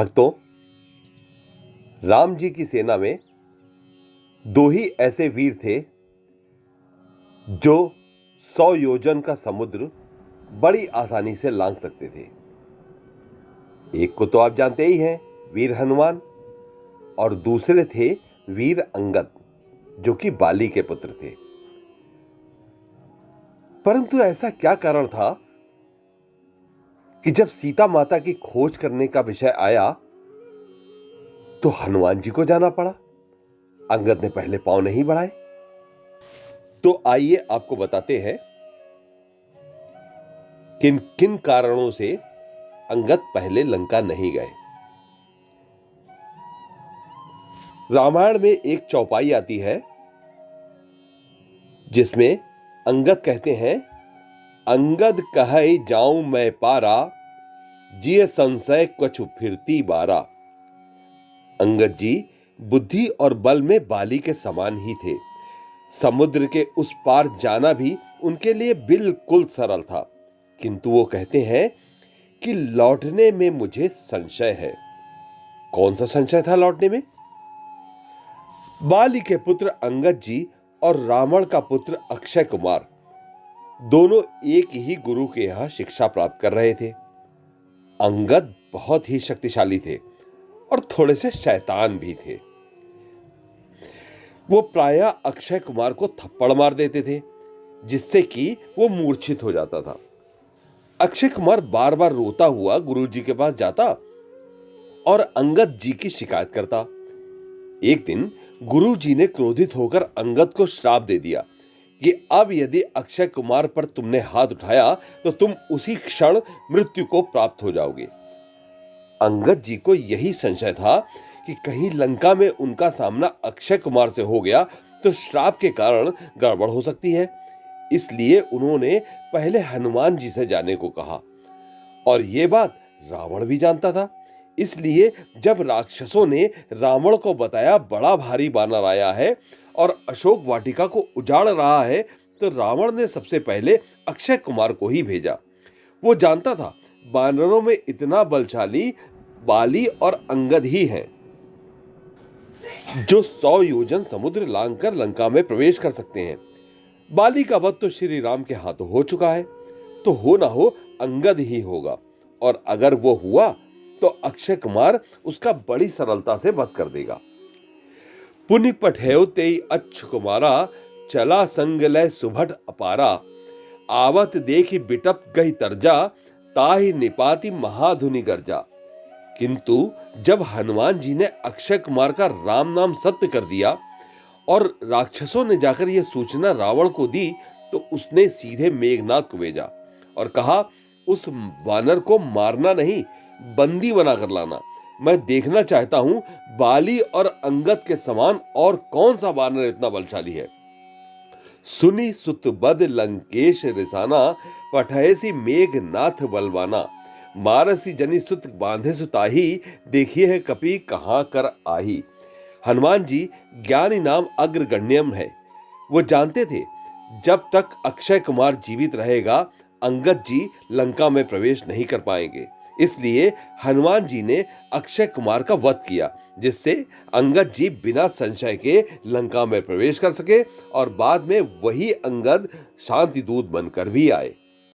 भक्तों, राम जी की सेना में दो ही ऐसे वीर थे जो 100 योजन का समुद्र बड़ी आसानी से लांघ सकते थे। एक को तो आप जानते ही हैं, वीर हनुमान, और दूसरे थे वीर अंगद, जो कि बाली के पुत्र थे। परंतु ऐसा क्या कारण था कि जब सीता माता की खोज करने का विषय आया तो हनुमान जी को जाना पड़ा, अंगद ने पहले पांव नहीं बढ़ाए। तो आइए आपको बताते हैं किन किन कारणों से अंगद पहले लंका नहीं गए। रामायण में एक चौपाई आती है जिसमें अंगद कहते हैं, अंगद कहे जाऊं मैं पारा, जिय संशय कछु फिरती बारा। अंगद जी बुद्धि और बल में बाली के समान ही थे। समुद्र के उस पार जाना भी उनके लिए बिल्कुल सरल था, किंतु वो कहते हैं कि लौटने में मुझे संशय है। कौन सा संशय था लौटने में? बाली के पुत्र अंगद जी और रावण का पुत्र अक्षय कुमार दोनों एक ही गुरु के यहां शिक्षा प्राप्त कर रहे थे। अंगद बहुत ही शक्तिशाली थे और थोड़े से शैतान भी थे। वो प्रायः अक्षय कुमार को थप्पड़ मार देते थे, जिससे कि वो मूर्छित हो जाता था। अक्षय कुमार बार बार रोता हुआ गुरुजी के पास जाता और अंगद जी की शिकायत करता। एक दिन गुरुजी ने क्रोधित होकर अंगद को श्राप दे दिया कि अब यदि अक्षय कुमार पर तुमने हाथ उठाया तो तुम उसी क्षण मृत्यु को प्राप्त हो जाओगे। अंगद जी को यही संशय था कि कहीं लंका में उनका सामना अक्षय कुमार से हो गया तो श्राप के कारण गड़बड़ हो सकती है। इसलिए उन्होंने पहले हनुमान जी से जाने को कहा, और यह बात रावण भी जानता था। इसलिए जब राक्षसों ने रावण को बताया बड़ा भारी बानर आया है और अशोक वाटिका को उजाड़ रहा है, तो रावण ने सबसे पहले अक्षय कुमार को ही भेजा। वो जानता था बानरों में इतना बलशाली बाली और अंगद ही हैं, जो 100 योजन समुद्र लांघकर लंका में प्रवेश कर सकते हैं। बाली का वध तो श्री राम के हाथों हो चुका है, तो हो ना हो अंगद ही होगा, और अगर वो हुआ तो अक्षय कुमार उसका बड़ी सरलता से वध कर देगा। पुनि पठेउ तेई अच्छ कुमारा, चला संग लय सुभट अपारा। आवत देखी बिटप गई तरजा, ताहि निपाति महाधुनि गर्जा। किंतु जब हनुमान जी ने अक्षय कुमार का राम नाम सत्य कर दिया और राक्षसों ने जाकर यह सूचना रावण को दी, तो उसने सीधे मेघनाद को भेजा और कहा, उस वानर को मारना नहीं, बंदी बनाकर लाना। मैं देखना चाहता हूं बाली और अंगद के समान और कौन सा वानर इतना बलशाली है। सुनी सुत बद लंकेश रिसाना, पठयसी मेघनाथ बलवाना। मारसी जनि सुत बांधे सुताही, देखिए है कपि कहां कर आही। हनुमान जी ज्ञानी नाम अग्रगण्यम है। वो जानते थे जब तक अक्षय कुमार जीवित रहेगा अंगद जी लंका में प्रवेश नहीं कर पाएंगे। इसलिए हनुमान जी ने अक्षय कुमार का वध किया, जिससे अंगद जी बिना संशय के लंका में प्रवेश कर सके और बाद में वही अंगद शांति दूत बनकर भी आए।